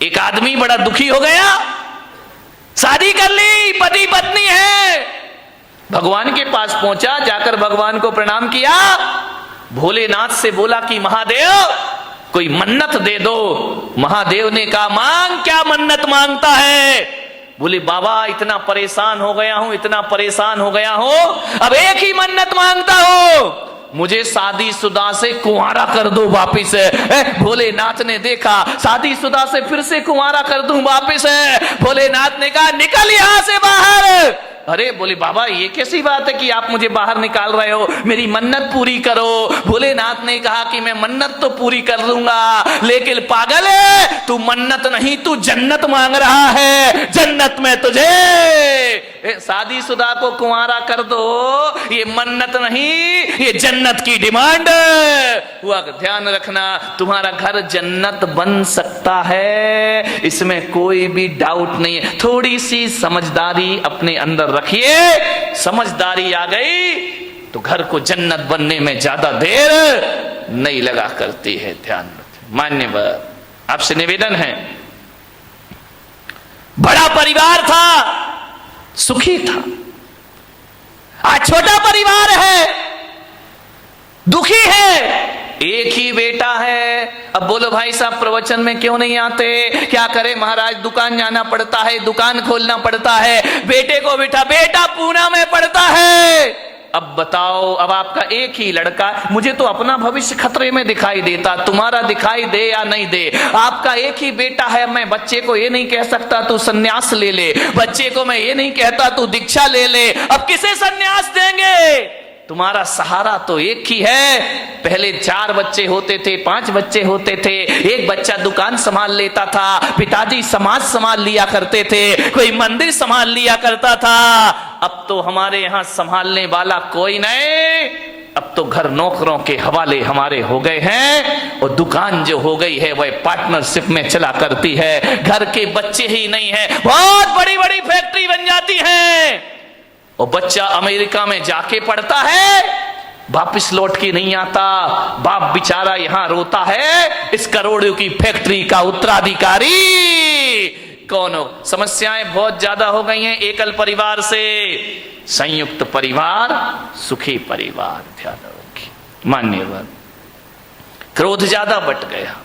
एक आदमी बड़ा दुखी हो गया, शादी कर ली, पति पत्नी है, भगवान के पास पहुंचा, जाकर भगवान को प्रणाम किया, भोलेनाथ से बोला कि महादेव कोई मन्नत दे दो। महादेव ने कहा मांग, क्या मन्नत मांगता है? बोले बाबा इतना परेशान हो गया हूं, इतना परेशान हो गया हूं, अब एक ही मन्नत मांगता हूं, मुझे शादीशुदा से कुंवारा कर दो वापिस। भोलेनाथ ने देखा शादीशुदा से फिर से कुंवारा कर दूं वापिस। भोलेनाथ ने कहा निकल यहां से बाहर। अरे बोले बाबा ये कैसी बात है कि आप मुझे बाहर निकाल रहे हो, मेरी मन्नत पूरी करो। भोलेनाथ ने कहा कि मैं मन्नत तो पूरी कर दूंगा, लेकिन पागल है तू, मन्नत नहीं तू जन्नत मांग रहा है, जन्नत में तुझे शादीशुदा को कुंवारा कर दो, ये मन्नत नहीं ये जन्नत की डिमांड हुआ। ध्यान रखना तुम्हारा घर जन्नत बन सकता है, इसमें कोई भी डाउट नहीं है। थोड़ी सी समझदारी अपने अंदर रखिए, समझदारी आ गई तो घर को जन्नत बनने में ज्यादा देर नहीं लगा करती है। ध्यान रखिए। मान्यवर आपसे निवेदन है, बड़ा परिवार था, सुखी था, आज छोटा परिवार है, दुखी है, एक ही बेटा है। अब बोलो भाई साहब प्रवचन में क्यों नहीं आते? क्या करे महाराज, दुकान जाना पड़ता है, दुकान खोलना पड़ता है, बेटे को बिठा, बेटा पूना में पड़ता है। अब बताओ, अब आपका एक ही लड़का, मुझे तो अपना भविष्य खतरे में दिखाई देता, तुम्हारा दिखाई दे या नहीं दे, आपका एक ही बेटा है। मैं बच्चे को ये नहीं कह सकता तू सन्यास ले ले, बच्चे को मैं ये नहीं कहता तू दीक्षा ले ले। अब किसे सन्यास देंगे? तुम्हारा सहारा तो एक ही है। पहले 4 बच्चे होते थे, 5 बच्चे होते थे, एक बच्चा दुकान संभाल लेता था, पिताजी समाज संभाल लिया करते थे, कोई मंदिर संभाल लिया करता था। अब तो हमारे यहां संभालने वाला कोई नहीं, अब तो घर नौकरों के हवाले हमारे हो गए हैं, और दुकान जो हो गई है वह पार्टनरशिप में चला करती है। घर के बच्चे ही नहीं है, बहुत बड़ी बड़ी फैक्ट्री बन जाती है, और बच्चा अमेरिका में जाके पढ़ता है, वापिस लौट के नहीं आता, बाप बेचारा यहां रोता है, इस करोड़ों की फैक्ट्री का उत्तराधिकारी कौन हो? समस्याएं बहुत ज्यादा हो गई हैं एकल परिवार से। संयुक्त परिवार सुखी परिवार। ध्यान रखिए। मान्यवर क्रोध ज्यादा बट गया,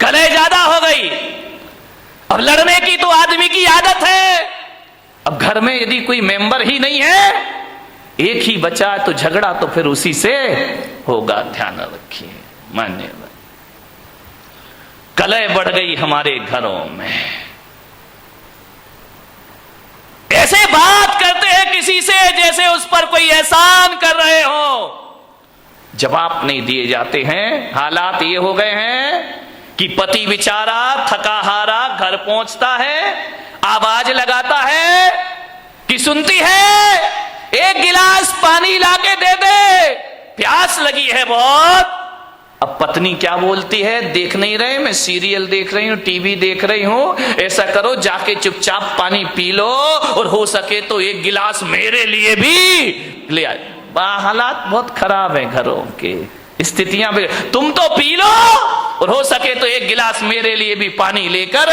कलह ज्यादा हो गई, अब लड़ने की तो आदमी की आदत है। अब घर में यदि कोई मेंबर ही नहीं है, एक ही बचा तो झगड़ा तो फिर उसी से होगा। ध्यान रखिए। मान्यवर कलह बढ़ गई हमारे घरों में, ऐसे बात करते हैं किसी से जैसे उस पर कोई एहसान कर रहे हो, जवाब नहीं दिए जाते हैं। हालात ये हो गए हैं कि पति बेचारा थका हारा घर पहुंचता है, आवाज लगाता है कि सुनती है एक गिलास पानी लाके दे दे, प्यास लगी है बहुत। अब पत्नी क्या बोलती है, देख नहीं रहे मैं सीरियल देख रही हूं, टीवी देख रही हूं, ऐसा करो जाके चुपचाप पानी पी लो, और हो सके तो एक गिलास मेरे लिए भी ले आए। हालात बहुत खराब है घरों के, स्थितियां भी, तुम तो पी लो और हो सके तो एक गिलास मेरे लिए भी पानी लेकर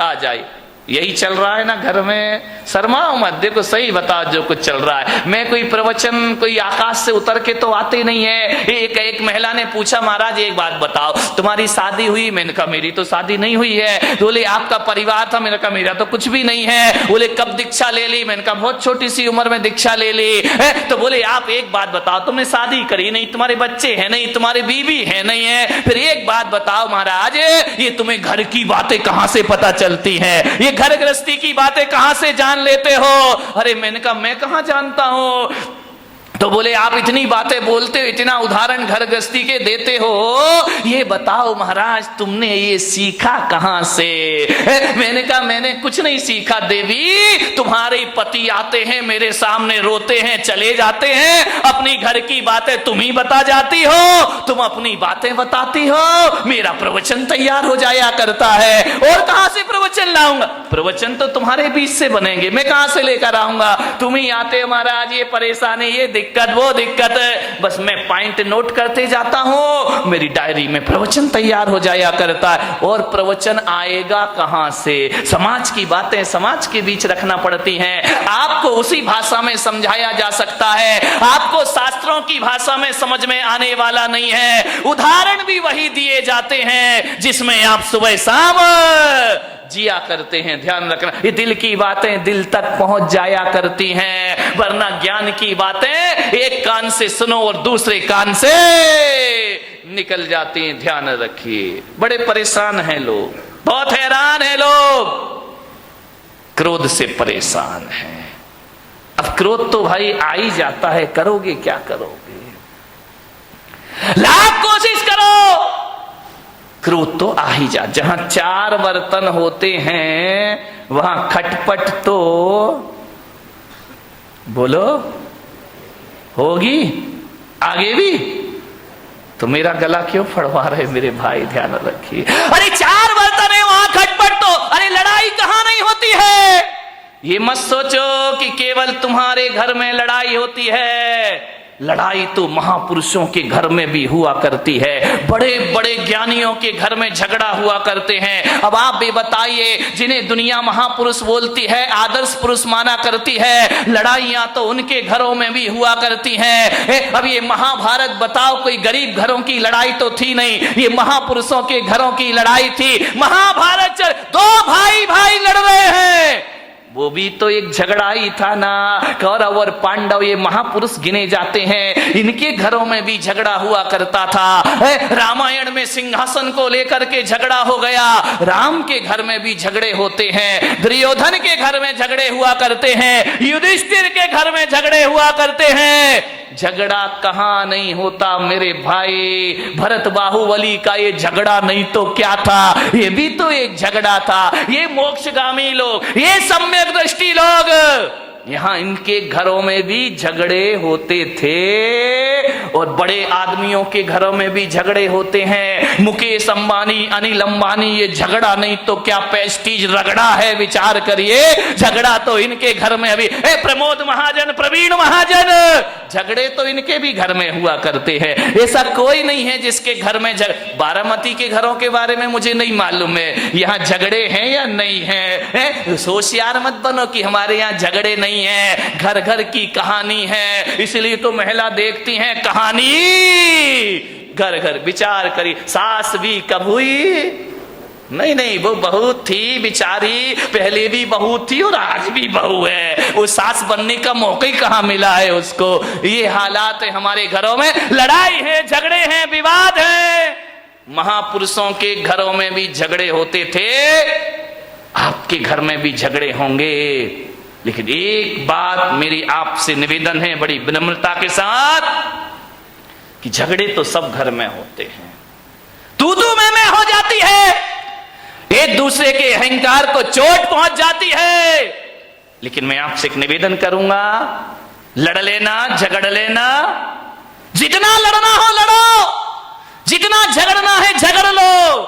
आ जाए। यही चल रहा है ना घर में। शर्माओ मत, देखो सही बताओ जो कुछ चल रहा है। मैं कोई प्रवचन कोई आकाश से उतर के तो आते नहीं है। एक महिला ने पूछा महाराज एक बात बताओ, तुम्हारी शादी हुई? मैंने कहा मेरी तो शादी नहीं हुई है। बोले आपका परिवार था? मैंने कहा मेरा तो कुछ भी नहीं है। बोले कब दीक्षा ले ली? मैंने कहा बहुत छोटी सी उम्र में दीक्षा ले ली है। तो बोले आप एक बात बताओ, तुमने शादी करी नहीं, तुम्हारे बच्चे हैं नहीं, तुम्हारे बीवी है नहीं है, फिर एक बात बताओ महाराज, ये तुम्हें घर की बातें कहां से पता चलती है, ये घर गृहस्थी की बातें कहां से जान लेते हो? अरे मैंने कहा मैं कहां जानता हूं। तो बोले आप इतनी बातें बोलते हो, इतना उदाहरण घर गृहस्थी के देते हो, ये बताओ महाराज तुमने ये सीखा कहां से? मैंने कहा मैंने कुछ नहीं सीखा देवी, तुम्हारे पति आते हैं मेरे सामने, रोते हैं चले जाते हैं, अपनी घर की बातें तुम ही बता जाती हो, तुम अपनी बातें बताती हो, मेरा प्रवचन तैयार हो जाया करता है। और कहां से प्रवचन लाऊंगा? प्रवचन तो तुम्हारे बीच से बनेंगे, मैं कहां से लेकर आऊंगा? तुम ही आते महाराज ये परेशानी, ये दिक्कत, वो दिक्कत, बस मैं पॉइंट नोट करते जाता हूं, मेरी डायरी में प्रवचन तैयार हो जाया करता है। और प्रवचन आएगा कहां से? समाज की बातें समाज के बीच रखना पड़ती हैं। आपको उसी भाषा में समझाया जा सकता है, आपको शास्त्रों की भाषा में समझ में आने वाला नहीं है। उदाहरण भी वही दिए जाते हैं जिसमें आप सुबह शाम जिया करते हैं। ध्यान रखना, ये दिल की बातें दिल तक पहुंच जाया करती हैं, वरना ज्ञान की बातें एक कान से सुनो और दूसरे कान से निकल जाती हैं। ध्यान रखिए, बड़े परेशान हैं लोग, बहुत हैरान हैं लोग, क्रोध से परेशान हैं। अब क्रोध तो भाई आ ही जाता है, करोगे क्या करोगे? लाख कोशिश करो, क्रोध तो आ ही जा। जहां चार बर्तन होते हैं वहां खटपट तो बोलो होगी। आगे भी तो मेरा गला क्यों फड़वा रहे मेरे भाई? ध्यान रखिए, अरे चार बर्तन है वहां खटपट तो, अरे लड़ाई कहां नहीं होती है। ये मत सोचो कि केवल तुम्हारे घर में लड़ाई होती है, लड़ाई तो महापुरुषों के घर में भी हुआ करती है, बड़े बड़े ज्ञानियों के घर में झगड़ा हुआ करते हैं। अब आप भी बताइए, जिन्हें दुनिया महापुरुष बोलती है, आदर्श पुरुष माना करती है, लड़ाइयां तो उनके घरों में भी हुआ करती हैं। अब ये महाभारत बताओ, कोई गरीब घरों की लड़ाई तो थी नहीं, ये महापुरुषों के घरों की लड़ाई थी। महाभारत दो भाई भाई लड़ रहे हैं, वो भी तो एक झगड़ा ही था ना। कौरव और पांडव ये महापुरुष गिने जाते हैं, इनके घरों में भी झगड़ा हुआ करता था। रामायण में सिंहासन को लेकर के झगड़ा हो गया, राम के घर में भी झगड़े होते हैं, दुर्योधन के घर में झगड़े हुआ करते हैं, युधिष्ठिर के घर में झगड़े हुआ करते हैं। झगड़ा कहां नहीं होता मेरे भाई? भरत बाहुबली का ये झगड़ा नहीं तो क्या था? ये भी तो एक झगड़ा था। ये मोक्षगामी लोग, ये सम्यक दृष्टि लोग, यहां इनके घरों में भी झगड़े होते थे, और बड़े आदमियों के घरों में भी झगड़े होते हैं। मुकेश अंबानी, अनिल अंबानी, ये झगड़ा नहीं तो क्या पेस्टीज रगड़ा है? विचार करिए, झगड़ा तो इनके घर में अभी। प्रमोद महाजन, प्रवीण महाजन, झगड़े तो इनके भी घर में हुआ करते हैं। ऐसा कोई नहीं है जिसके घर में बारामती के घरों के बारे में मुझे नहीं मालूम है, यहां झगड़े हैं या नहीं है। होशियार मत बनो कि हमारे यहाँ झगड़े नहीं है, घर घर की कहानी है, इसलिए तो महिला देखती हैं कहानी घर घर। विचार करी, सास भी कब हुई? नहीं नहीं, वो बहू थी बेचारी, पहले भी बहू थी और आज भी बहू है, वो सास बनने का मौका ही कहां मिला है उसको। ये हालात है हमारे घरों में, लड़ाई है, झगड़े हैं, विवाद है। महापुरुषों के घरों में भी झगड़े होते थे, आपके घर में भी झगड़े होंगे। लेकिन एक बात मेरी आपसे निवेदन है बड़ी विनम्रता के साथ, कि झगड़े तो सब घर में होते हैं, तू मैं हो जाती है, एक दूसरे के अहंकार को चोट पहुंच जाती है। लेकिन मैं आपसे एक निवेदन करूंगा, लड़ लेना, झगड़ लेना, जितना लड़ना हो लड़ो, जितना झगड़ना है झगड़ लो,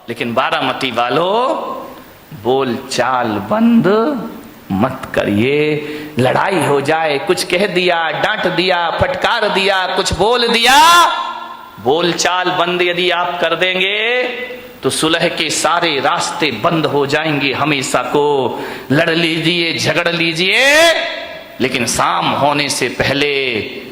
लेकिन बारामती वालों बोल चाल बंद मत करिए। लड़ाई हो जाए, कुछ कह दिया, डांट दिया, फटकार दिया, कुछ बोल दिया, बोल चाल बंद यदि आप कर देंगे तो सुलह के सारे रास्ते बंद हो जाएंगे हमेशा को। लड़ लीजिए, झगड़ लीजिए, लेकिन शाम होने से पहले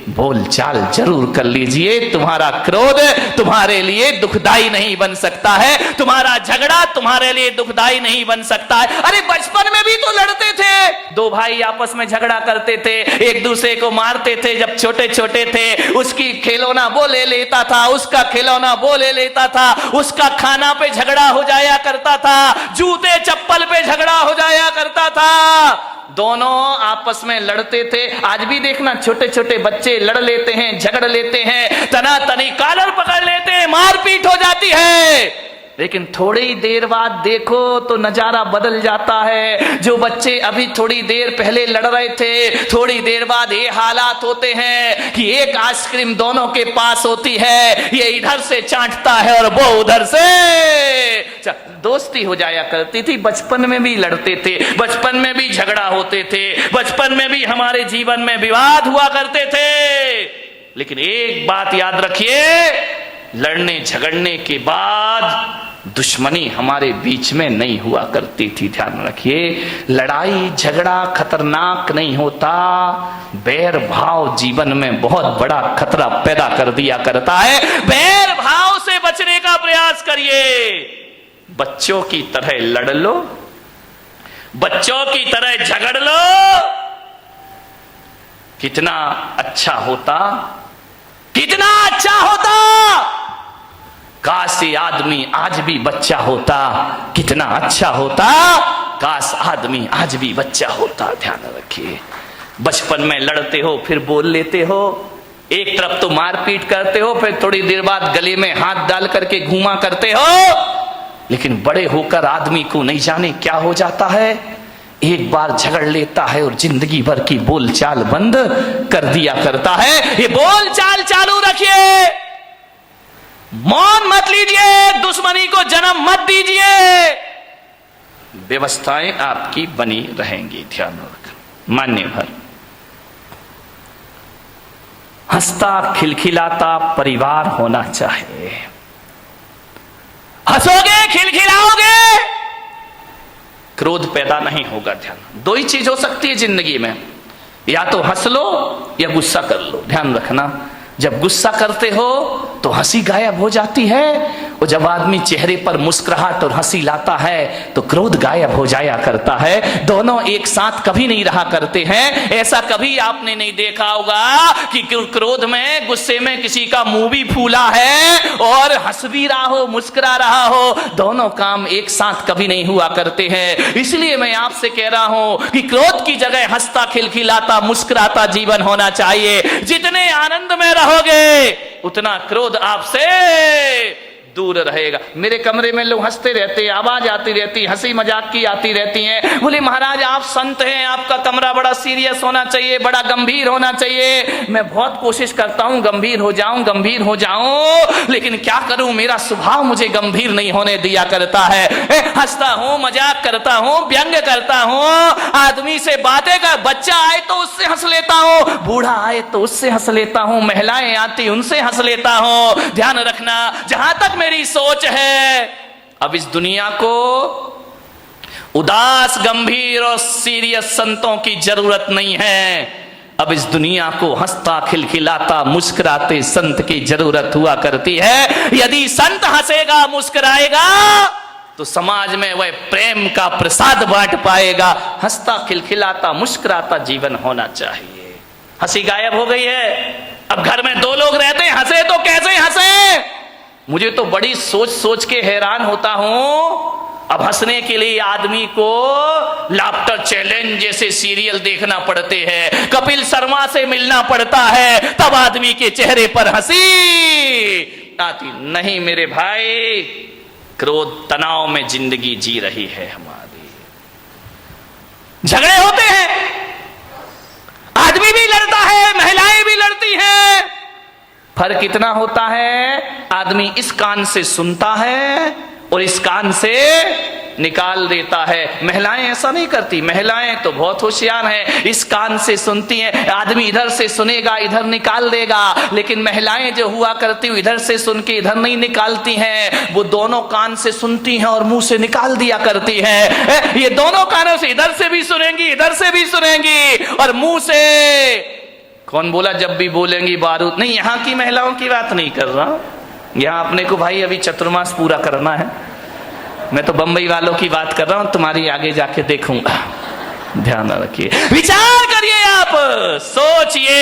बोल चाल जरूर कर लीजिए। तुम्हारा क्रोध तुम्हारे लिए दुखदाई नहीं बन सकता है, तुम्हारा झगड़ा तुम्हारे लिए दुखदाई नहीं बन सकता है। अरे बचपन में भी तो लड़ते थे, दो भाई आपस में झगड़ा करते थे, एक दूसरे को मारते थे जब छोटे छोटे थे। उसकी खिलौना वो ले लेता था, उसका खिलौना वो ले लेता था, उसका खाना पे झगड़ा हो जाया करता था, जूते चप्पल पे झगड़ा हो जाया करता था, दोनों आपस में लड़ते थे। आज भी देखना छोटे छोटे बच्चे लड़ लेते हैं, झगड़ लेते हैं, तना तनी कॉलर पकड़ लेते हैं, मारपीट हो जाती है। लेकिन थोड़ी देर बाद देखो तो नजारा बदल जाता है। जो बच्चे अभी थोड़ी देर पहले लड़ रहे थे, थोड़ी देर बाद ये हालात होते हैं कि एक आइसक्रीम दोनों के पास होती है, ये इधर से चाटता है और वो उधर से। दोस्ती हो जाया करती थी। बचपन में भी लड़ते थे, बचपन में भी झगड़ा होते थे, बचपन में भी हमारे जीवन में विवाद हुआ करते थे। लेकिन एक बात याद रखिए, लड़ने झगड़ने के बाद दुश्मनी हमारे बीच में नहीं हुआ करती थी। ध्यान रखिए, लड़ाई झगड़ा खतरनाक नहीं होता, बैर भाव जीवन में बहुत बड़ा खतरा पैदा कर दिया करता है। बैर भाव से बचने का प्रयास करिए। बच्चों की तरह लड़ लो, बच्चों की तरह झगड़ लो, कितना अच्छा होता, कितना अच्छा होता। काश ये आदमी आज भी बच्चा होता, कितना अच्छा होता। काश आदमी आज भी बच्चा होता। ध्यान रखिए, बचपन में लड़ते हो, फिर बोल लेते हो, एक तरफ तो मारपीट करते हो, फिर थोड़ी देर बाद गले में हाथ डाल करके घूमा करते हो। लेकिन बड़े होकर आदमी को नहीं जाने क्या हो जाता है, एक बार झगड़ लेता है और जिंदगी भर की बोलचाल बंद कर दिया करता है। ये बोलचाल चालू रखिए, मौन मत लीजिए, दुश्मनी को जन्म मत दीजिए, व्यवस्थाएं आपकी बनी रहेंगी। ध्यान रखना। मान्य भर हंसता खिलखिलाता परिवार होना चाहिए। हंसोगे, खिलखिलाओगे, क्रोध पैदा नहीं होगा। ध्यान, दो ही चीज हो सकती है जिंदगी में, या तो हंस लो या गुस्सा कर लो। ध्यान रखना, जब गुस्सा करते हो तो हंसी गायब हो जाती है, और जब आदमी चेहरे पर मुस्कुराहट और हंसी लाता है तो क्रोध गायब हो जाया करता है। दोनों एक साथ कभी नहीं रहा करते हैं। ऐसा कभी आपने नहीं देखा होगा कि क्रोध में, गुस्से में किसी का मुंह भी फूला है और हंस भी रहा हो, मुस्कुरा रहा हो। दोनों काम एक साथ कभी नहीं हुआ करते हैं। इसलिए मैं आपसे कह रहा हूं कि क्रोध की जगह हंसता खिलखिलाता मुस्कुराता जीवन होना चाहिए। जितने आनंद में रहोगे उतना क्रोध आपसे दूर रहेगा। मेरे कमरे में लोग हंसते रहते हैं, आवाज आती रहती, हंसी मजाक की आती रहती है। बोले महाराज आप संत हैं, आपका कमरा बड़ा सीरियस होना चाहिए, बड़ा गंभीर होना चाहिए। मैं बहुत कोशिश करता हूं गंभीर हो जाऊं, गंभीर हो जाऊं, लेकिन क्या करूं, मेरा स्वभाव मुझे गंभीर नहीं होने दिया करता है। हंसता हूं, मजाक करता हूं, व्यंग करता हूं, आदमी से बातें कर, बच्चा आए तो उससे हंस लेता हूं, बूढ़ा आए तो उससे हंस लेता हूं, महिलाएं आती उनसे हंस लेता हूं। ध्यान रखना, जहां तक मेरी सोच है, अब इस दुनिया को उदास, गंभीर और सीरियस संतों की जरूरत नहीं है। अब इस दुनिया को हंसता खिलखिलाता मुस्कुराते संत की जरूरत हुआ करती है। यदि संत हंसेगा, मुस्कुराएगा तो समाज में वह प्रेम का प्रसाद बांट पाएगा। हंसता खिलखिलाता मुस्कुराता जीवन होना चाहिए। हंसी गायब हो गई है। अब घर में दो लोग रहते हैं, हंसे तो कैसे हंसे? मुझे तो बड़ी सोच सोच के हैरान होता हूं। अब हंसने के लिए आदमी को लाफ्टर चैलेंज जैसे सीरियल देखना पड़ते हैं, कपिल शर्मा से मिलना पड़ता है, तब आदमी के चेहरे पर हंसी आती। नहीं मेरे भाई, क्रोध तनाव में जिंदगी जी रही है हमारी। झगड़े होते हैं, आदमी भी लड़ता है, महिलाएं भी लड़ती हैं। फर्क इतना होता है, आदमी इस कान से सुनता है और इस कान से निकाल देता है। महिलाएं ऐसा नहीं करती, महिलाएं तो बहुत होशियार हैं, इस कान से सुनती हैं। आदमी इधर से सुनेगा, इधर निकाल देगा, लेकिन महिलाएं जो हुआ करती हैं इधर से सुन के इधर नहीं निकालती हैं, वो दोनों कान से सुनती हैं और मुंह से निकाल दिया करती हैं। ये दोनों कानों से, इधर से भी सुनेंगी, इधर से भी सुनेंगी और मुंह से। कौन बोला जब भी बोलेंगी बारूद? नहीं, यहाँ की महिलाओं की बात नहीं कर रहा, यहाँ अपने को भाई अभी चतुर्मास पूरा करना है। मैं तो बंबई वालों की बात कर रहा हूं, तुम्हारी आगे जाके देखूंगा। ध्यान रखिए, विचार करिए, आप सोचिए।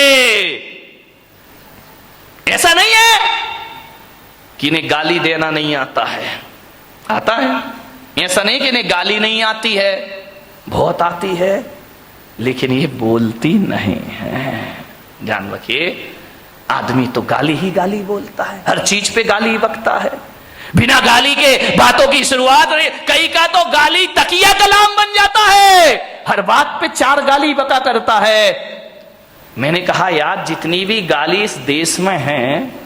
ऐसा नहीं है कि इन्हें गाली देना नहीं आता है, आता है। ऐसा नहीं कि इन्हें गाली नहीं आती है, बहुत आती है, लेकिन ये बोलती नहीं है। ध्यान रखिए, आदमी तो गाली ही गाली बोलता है, हर चीज पे गाली बकता है। बिना गाली के बातों की शुरुआत, कई का तो गाली तकिया कलाम बन जाता है, हर बात पे 4 गाली बका करता है। मैंने कहा यार जितनी भी गाली इस देश में है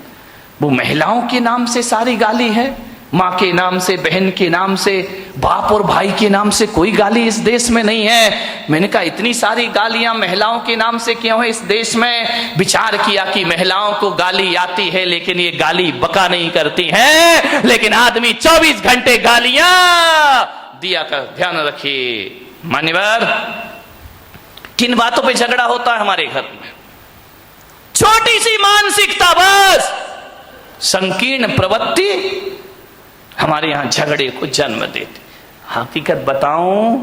वो महिलाओं के नाम से सारी गाली है, माँ के नाम से, बहन के नाम से, बाप और भाई के नाम से कोई गाली इस देश में नहीं है। मैंने कहा इतनी सारी गालियां महिलाओं के नाम से क्यों है इस देश में? विचार किया कि महिलाओं को गाली आती है लेकिन ये गाली बका नहीं करती हैं, लेकिन आदमी 24 घंटे गालियां दिया कर। ध्यान रखिए मान्यवर, किन बातों पे झगड़ा होता है हमारे घर में? छोटी सी मानसिकता, बस संकीर्ण प्रवृत्ति हमारे यहां झगड़े को जन्म देती। हकीकत बताऊं,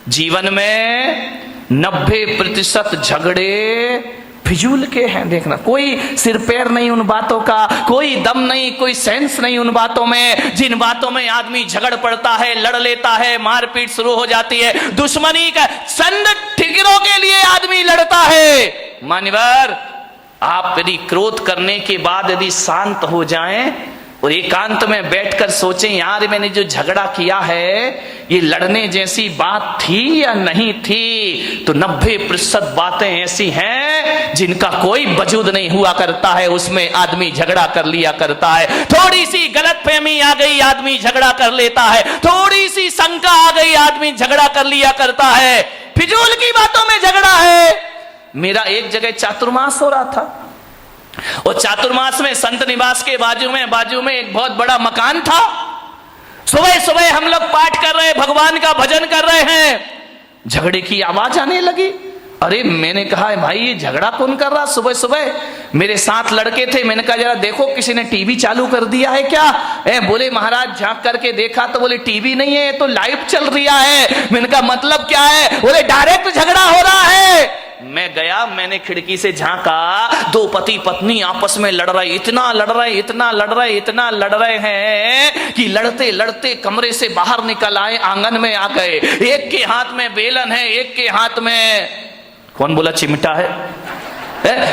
जीवन में 90% झगड़े फिजूल के हैं। देखना, कोई सिर पैर नहीं उन बातों का, कोई दम नहीं, कोई सेंस नहीं उन बातों में। जिन बातों में आदमी झगड़ पड़ता है, लड़ लेता है, मारपीट शुरू हो जाती है, दुश्मनी का चंद ठिकरों के लिए आदमी लड़ता है। मान्यवर, आप यदि क्रोध करने के बाद यदि शांत हो जाएं और एकांत में बैठकर सोचें यार मैंने जो झगड़ा किया है ये लड़ने जैसी बात थी या नहीं थी, तो 90% बातें ऐसी हैं जिनका कोई वजूद नहीं हुआ करता है, उसमें आदमी झगड़ा कर लिया करता है। थोड़ी सी गलतफहमी आ गई आदमी झगड़ा कर लेता है, थोड़ी सी शंका आ गई आदमी झगड़ा कर लिया करता है। फिजूल की बातों में झगड़ा है। मेरा एक जगह चातुर्मास हो रहा था और चातुर्मास में संत निवास के बाजू में एक बहुत बड़ा मकान था। सुबह सुबह हम लोग पाठ कर रहे, भगवान का भजन कर रहे हैं, झगड़े की आवाज आने लगी। अरे मैंने कहा भाई ये झगड़ा कौन कर रहा सुबह सुबह? मेरे साथ लड़के थे, मैंने कहा जरा देखो किसी ने टीवी चालू कर दिया है क्या? बोले महाराज झांक करके देखा तो बोले टीवी नहीं है, ये तो लाइव चल रहा है। मैंने कहा मतलब क्या है? बोले डायरेक्ट झगड़ा हो रहा है। मैं गया, मैंने खिड़की से झांका, 2 पति पत्नी आपस में लड़ रहे, इतना लड़ रहे हैं कि लड़ते लड़ते कमरे से बाहर निकल आए, आंगन में आ गए। एक के हाथ में बेलन है, एक के हाथ में कौन बोला चिमटा है।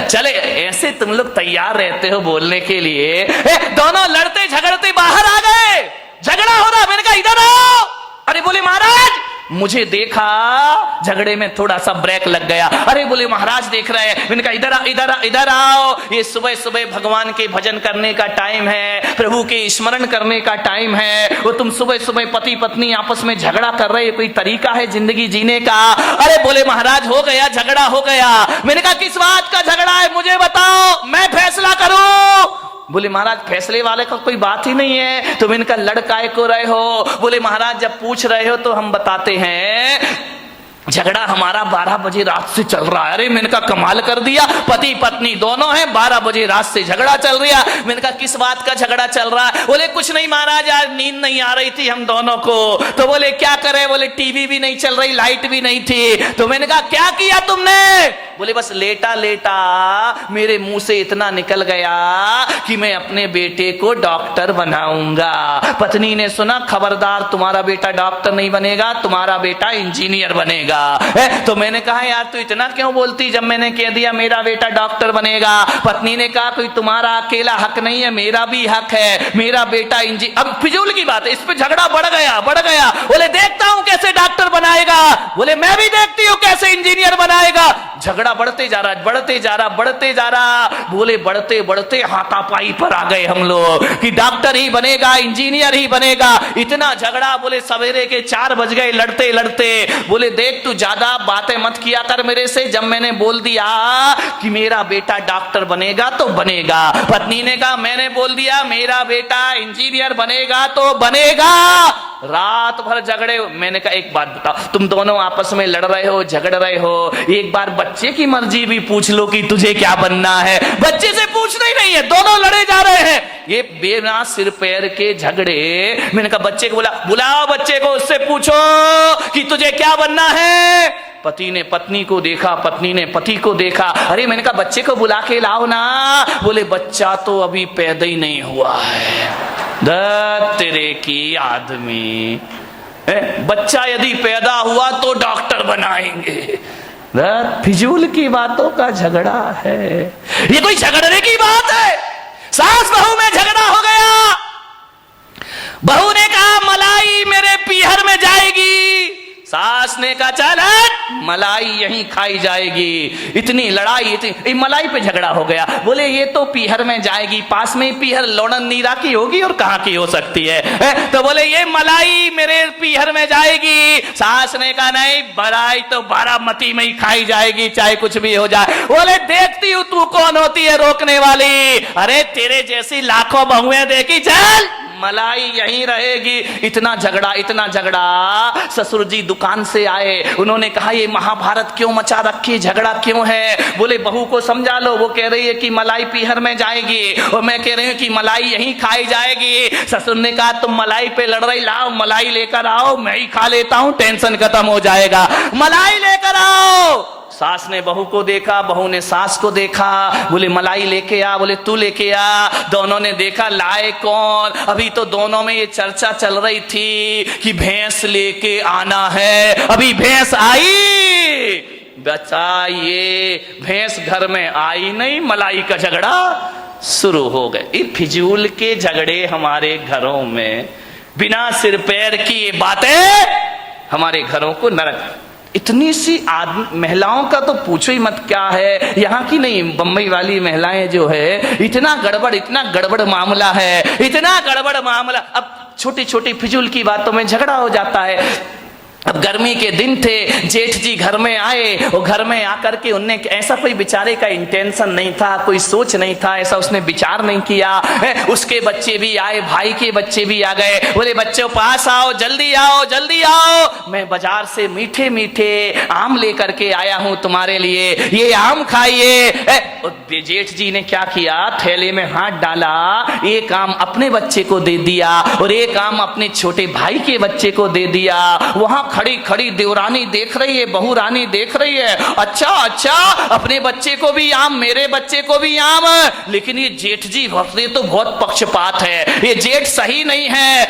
चले ऐसे तुम लोग तैयार रहते हो बोलने के लिए। दोनों लड़ते झगड़ते बाहर आ गए, झगड़ा हो रहा। मैंने कहा इधर आओ। अरे बोले महाराज, मुझे देखा, झगड़े में थोड़ा सा ब्रेक लग गया। अरे बोले महाराज देख रहे हैं। मैंने कहा इधर आओ, ये सुबह सुबह भगवान के भजन करने का टाइम है, प्रभु के स्मरण करने का टाइम है, वो तुम सुबह सुबह पति पत्नी आपस में झगड़ा कर रहे, कोई तरीका है जिंदगी जीने का? अरे बोले महाराज हो गया, झगड़ा हो गया। मैंने कहा किस बात का झगड़ा है मुझे बताओ, मैं फैसला करूं। बोले महाराज फैसले वाले का कोई बात ही नहीं है, तुम इनका लड़काए को रहे हो। बोले महाराज जब पूछ रहे हो तो हम बताते हैं, झगड़ा हमारा 12 बजे रात से चल रहा है। अरे मैंने कहा कमाल कर दिया, पति पत्नी दोनों हैं, 12 बजे रात से झगड़ा चल रहा। मैंने कहा किस बात का झगड़ा चल रहा है? बोले कुछ नहीं महाराज, आज नींद नहीं आ रही थी हम दोनों को। तो बोले क्या करे? बोले टीवी भी नहीं चल रही, लाइट भी नहीं थी। तो मैंने कहा क्या किया तुमने? बोले बस लेटा लेटा मेरे मुंह से इतना निकल गया कि मैं अपने बेटे को डॉक्टर बनाऊंगा। पत्नी ने सुना, खबरदार तुम्हारा बेटा डॉक्टर नहीं बनेगा, तुम्हारा बेटा इंजीनियर बनेगा। तो मैंने कहा यार तू इतना क्यों बोलती, जब मैंने कह दिया मेरा बेटा डॉक्टर बनेगा। पत्नी ने कहा कोई तुम्हारा अकेला हक नहीं है, मेरा भी हक है, मेरा बेटा इंजीनियर। अब फिजूल की बात है, इस पे झगड़ा बढ़ गया। बोले देखता हूं कैसे डॉक्टर बनाएगा। बोले मैं भी देखती हूं कैसे इंजीनियर बनाएगा। झगड़ा बढ़ते जा रहा। बोले बढ़ते बढ़ते हाथापाई पर आ गए हम लोग कि डॉक्टर ही बनेगा, इंजीनियर ही बनेगा। इतना झगड़ा, बोले सवेरे के 4 बज गए लड़ते लड़ते। बोले देख तू ज्यादा बातें मत किया कर मेरे से, जब मैंने बोल दिया कि मेरा बेटा डॉक्टर बनेगा तो बनेगा। पत्नी ने कहा मैंने बोल दिया मेरा बेटा इंजीनियर बनेगा तो बनेगा। रात भर झगड़े। मैंने कहा एक बात बताओ, तुम दोनों आपस में लड़ रहे हो, झगड़ रहे हो, एक बार बच्चे की मर्जी भी पूछ लो कि तुझे क्या बनना है। बच्चे से पूछना ही नहीं है, दोनों लड़े जा रहे हैं। ये बिना सिर पैर के झगड़े। मैंने कहा बच्चे को बुलाओ बच्चे को, उससे पूछो कि तुझे क्या बनना है। पति ने पत्नी को देखा, पत्नी ने पति को देखा। अरे मैंने कहा बच्चे को बुला के लाओ ना। बोले बच्चा तो अभी पैदा ही नहीं हुआ है। तेरे की आदमी, बच्चा यदि पैदा हुआ तो डॉक्टर बनाएंगे। फिजूल की बातों का झगड़ा है। ये कोई झगड़ने की बात है? सास बहू में झगड़ा हो गया, बहू ने कहा मलाई मेरे पीहर में जाएगी, सास ने कहा चल मलाई यहीं खाई जाएगी। इतनी लड़ाई, इतनी मलाई पे झगड़ा हो गया। बोले ये तो पीहर में जाएगी, पास में ही पीहर लोणन नीरा की होगी और कहां की हो सकती है? तो बोले ये मलाई मेरे पीहर में जाएगी। सास ने कहा नहीं, मलाई तो बारामती में ही खाई जाएगी, चाहे कुछ भी हो जाए। बोले देखती हूं तू कौन होती है रोकने वाली, अरे तेरे जैसी लाखों बहुएं देखी, चल मलाई यहीं रहेगी। इतना झगड़ा। ससुर जी दुकान से आए, उन्होंने कहा ये महाभारत क्यों मचा रखी, झगड़ा क्यों है? बोले बहू को समझा लो, वो कह रही है कि मलाई पीहर में जाएगी और मैं कह रही हूँ कि मलाई यहीं खाई जाएगी। ससुर ने कहा तुम मलाई पे लड़ रही, लाओ मलाई लेकर आओ, मैं ही खा लेता हूँ, टेंशन खत्म हो जाएगा, मलाई लेकर आओ। सास ने बहू को देखा, बहू ने सास को देखा, बोले मलाई लेके आ, बोले तू लेके आ। दोनों ने देखा लाए कौन। अभी तो दोनों में ये चर्चा चल रही थी कि भैंस लेके आना है। अभी भैंस आई, बचा ये भैंस घर में आई नहीं, मलाई का झगड़ा शुरू हो गए। ये फिजूल के झगड़े हमारे घरों में, बिना सिर पैर की ये बातें हमारे घरों को नरक। इतनी सी महिलाओं का तो पूछो ही मत क्या है, यहाँ की नहीं बम्बई वाली महिलाएं जो है, इतना गड़बड़ मामला है, इतना गड़बड़ मामला। अब छोटी छोटी फिजूल की बातों में झगड़ा हो जाता है। अब गर्मी के दिन थे, जेठ जी घर में आए और घर में आकर के उनने ऐसा कोई बेचारे का इंटेंशन नहीं था, कोई सोच नहीं था, ऐसा उसने विचार नहीं किया। उसके बच्चे भी आए, भाई के बच्चे भी आ गए। बोले बच्चों पास आओ, जल्दी आओ, जल्दी आओ, मैं बाजार से मीठे मीठे आम लेकर के आया हूं तुम्हारे लिए, ये आम खाइए। जेठ जी ने क्या किया, थैले में हाथ डाला, एक आम अपने बच्चे को दे दिया और एक आम अपने छोटे भाई के बच्चे को दे दिया। वहां खड़ी खड़ी देवरानी देख रही है, बहू रानी देख रही है, अच्छा अपने बच्चे को भी आम, मेरे बच्चे को भी आम। लेकिन ये जेठ जी तो बहुत पक्षपात है, ये जेठ सही नहीं है।